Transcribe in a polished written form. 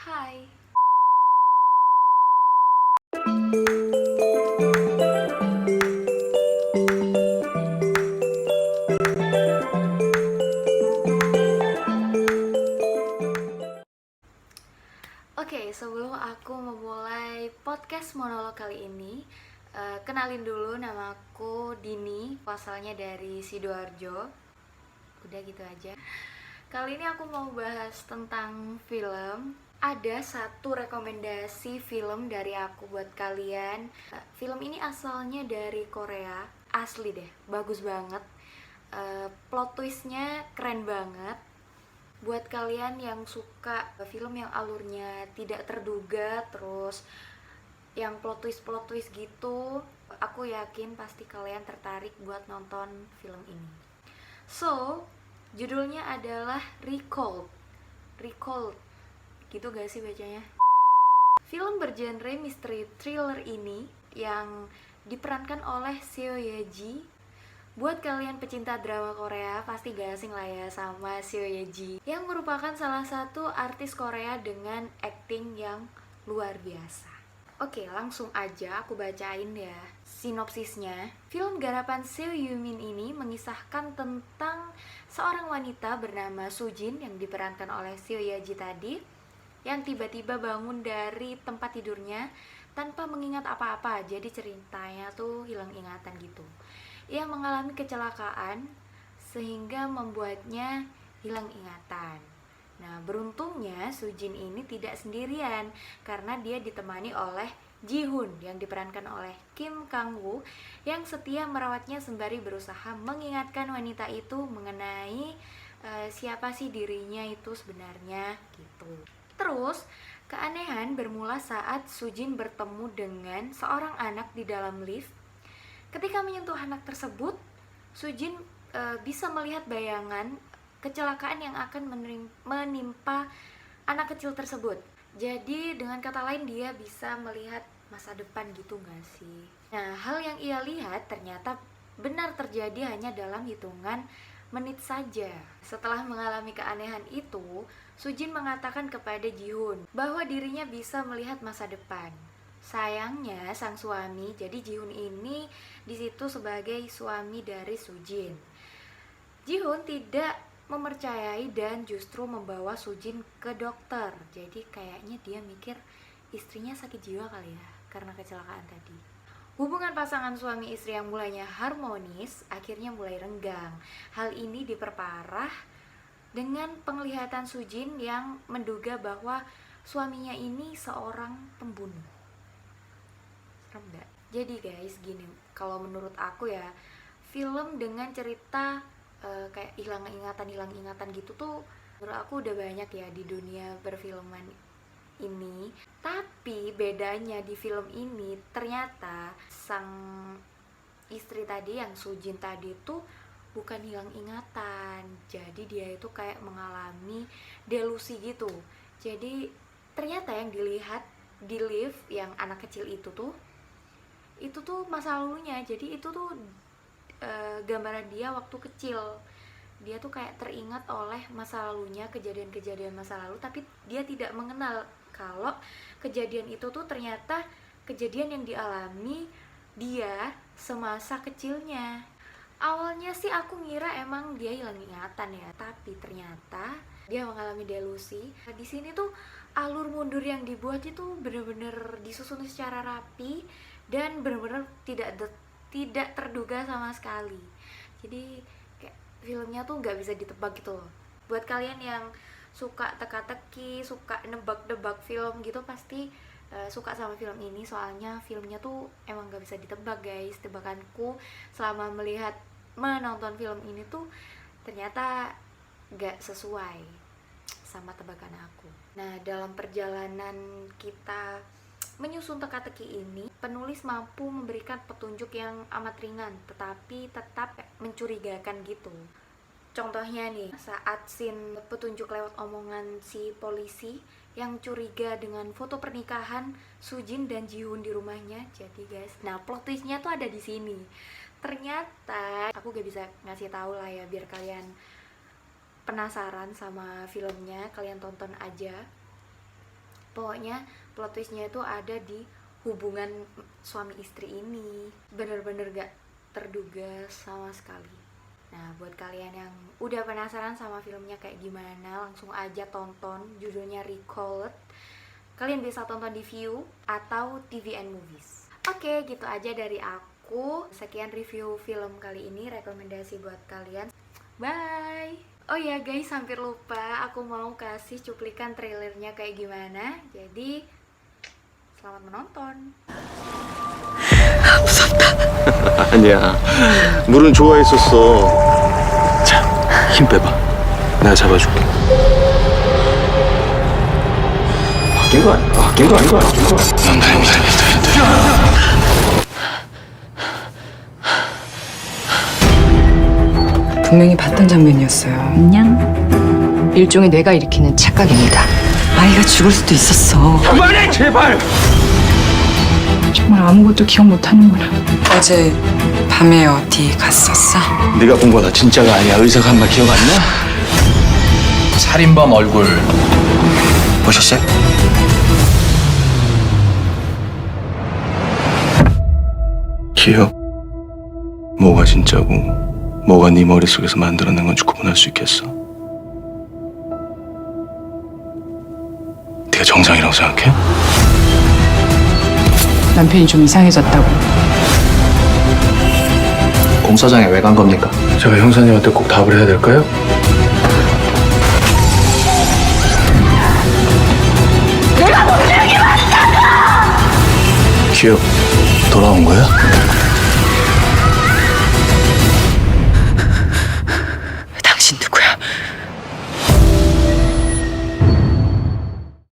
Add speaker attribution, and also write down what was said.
Speaker 1: Hai. Oke, sebelum aku memulai podcast monolog kali ini, kenalin dulu, nama aku Dini, asalnya dari Sidoarjo. Udah gitu aja. Kali ini aku mau bahas tentang film. Ada satu rekomendasi film dari aku buat kalian. Film ini asalnya dari Korea, asli deh, bagus banget. Plot twistnya keren banget. Buat kalian yang suka film yang alurnya tidak terduga, terus yang plot twist gitu, aku yakin pasti kalian tertarik buat nonton film ini. So, judulnya adalah Recalled. Recalled, gitu gak sih bacanya? Film bergenre misteri thriller ini yang diperankan oleh Seo Ye Ji. Buat kalian pecinta drama Korea, pasti gak asing lah ya sama Seo Ye Ji, yang merupakan salah satu artis Korea dengan acting yang luar biasa. Oke, langsung aja aku bacain ya sinopsisnya. Film garapan Seo Yumin ini mengisahkan tentang seorang wanita bernama Sujin yang diperankan oleh Seo Ye Ji tadi, yang tiba-tiba bangun dari tempat tidurnya tanpa mengingat apa-apa. Jadi ceritanya tuh hilang ingatan gitu. Ia mengalami kecelakaan sehingga membuatnya hilang ingatan. Nah, beruntungnya Sujin ini tidak sendirian karena dia ditemani oleh Ji-hoon yang diperankan oleh Kim Kang-woo yang setia merawatnya sembari berusaha mengingatkan wanita itu mengenai siapa sih dirinya itu sebenarnya gitu. Terus, keanehan bermula saat Sujin bertemu dengan seorang anak di dalam lift. Ketika menyentuh anak tersebut, Sujin bisa melihat bayangan kecelakaan yang akan menimpa anak kecil tersebut. Jadi dengan kata lain dia bisa melihat masa depan gitu gak sih? Nah, hal yang ia lihat ternyata benar terjadi hanya dalam hitungan menit saja. Setelah mengalami keanehan itu, Sujin mengatakan kepada Ji-hoon bahwa dirinya bisa melihat masa depan. Sayangnya sang suami, jadi Ji-hoon ini di situ sebagai suami dari Sujin. Ji-hoon tidak mempercayai dan justru membawa Sujin ke dokter. Jadi kayaknya dia mikir istrinya sakit jiwa kali ya karena kecelakaan tadi. Hubungan pasangan suami istri yang mulanya harmonis akhirnya mulai renggang. Hal ini diperparah dengan penglihatan Sujin yang menduga bahwa suaminya ini seorang pembunuh. Serem gak? Jadi guys, gini, kalau menurut aku ya, film dengan cerita kayak hilang ingatan gitu tuh menurut aku udah banyak ya di dunia perfilman ini. Tapi bedanya di film ini ternyata sang istri tadi yang Sujin tadi tuh bukan hilang ingatan, jadi dia itu kayak mengalami delusi gitu. Jadi ternyata yang dilihat di lift yang anak kecil itu tuh masa lalunya. Jadi itu tuh gambaran dia waktu kecil. Dia tuh kayak teringat oleh masa lalunya, kejadian-kejadian masa lalu, tapi dia tidak mengenal kalau kejadian itu tuh ternyata kejadian yang dialami dia semasa kecilnya. Awalnya sih aku ngira emang dia hilang ingatan ya, tapi ternyata dia mengalami delusi. Di sini tuh alur mundur yang dibuat itu bener-bener disusun secara rapi dan bener-bener tidak terduga sama sekali. Jadi kayak filmnya tuh nggak bisa ditebak gitu loh. Buat kalian yang suka teka-teki, suka nebak-nebak film gitu, pasti suka sama film ini. Soalnya filmnya tuh emang nggak bisa ditebak guys. Tebakanku selama menonton film ini tuh ternyata gak sesuai sama tebakan aku. Nah, dalam perjalanan kita menyusun teka-teki ini, penulis mampu memberikan petunjuk yang amat ringan tetapi tetap mencurigakan gitu. Contohnya nih, saat scene petunjuk lewat omongan si polisi yang curiga dengan foto pernikahan Sujin dan Ji-hoon di rumahnya. Jadi guys, nah plot twistnya tuh ada di sini. Ternyata aku gak bisa ngasih tahu lah ya, biar kalian penasaran sama filmnya, kalian tonton aja. Pokoknya plot twistnya itu ada di hubungan suami istri ini, bener-bener gak terduga sama sekali. Nah, buat kalian yang udah penasaran sama filmnya kayak gimana, langsung aja tonton, judulnya Recalled. Kalian bisa tonton di View atau TVN Movies. Oke, gitu aja dari aku. Sekian review film kali ini, rekomendasi buat kalian. Bye! Oh ya guys, hampir lupa, aku mau kasih cuplikan trailernya kayak gimana. Jadi, selamat menonton.
Speaker 2: 무섭다.
Speaker 3: 아니야. 물은 좋아했었어.
Speaker 2: 자, 힘 빼봐. 내가 잡아줄게.
Speaker 3: 바뀐 거 아니야? 바뀐 거 아닌 거 아닌 거.
Speaker 4: 분명히 봤던 장면이었어요.
Speaker 5: 안녕. 일종의 뇌가 일으키는 착각입니다.
Speaker 4: 아이가 죽을 수도 있었어.
Speaker 3: 그만해 제발.
Speaker 5: 정말 아무것도 기억 못하는구나.
Speaker 4: 어제 밤에 어디 갔었어?
Speaker 2: 네가 본 거다 진짜가 아니야. 의사가 한 말 기억 안 나? 살인범 얼굴 보셨어요? 기억. 뭐가 진짜고 뭐가 네 머릿속에서 만들어낸 건지 구분할 수 있겠어? 네가 정상이라고 생각해?
Speaker 5: 남편이 좀 이상해졌다고.
Speaker 2: 공사장에 왜 간 겁니까? 제가 형사님한테 꼭 답을 해야 될까요? 내가 너 기억이 맞다고! 기억 돌아온 거야?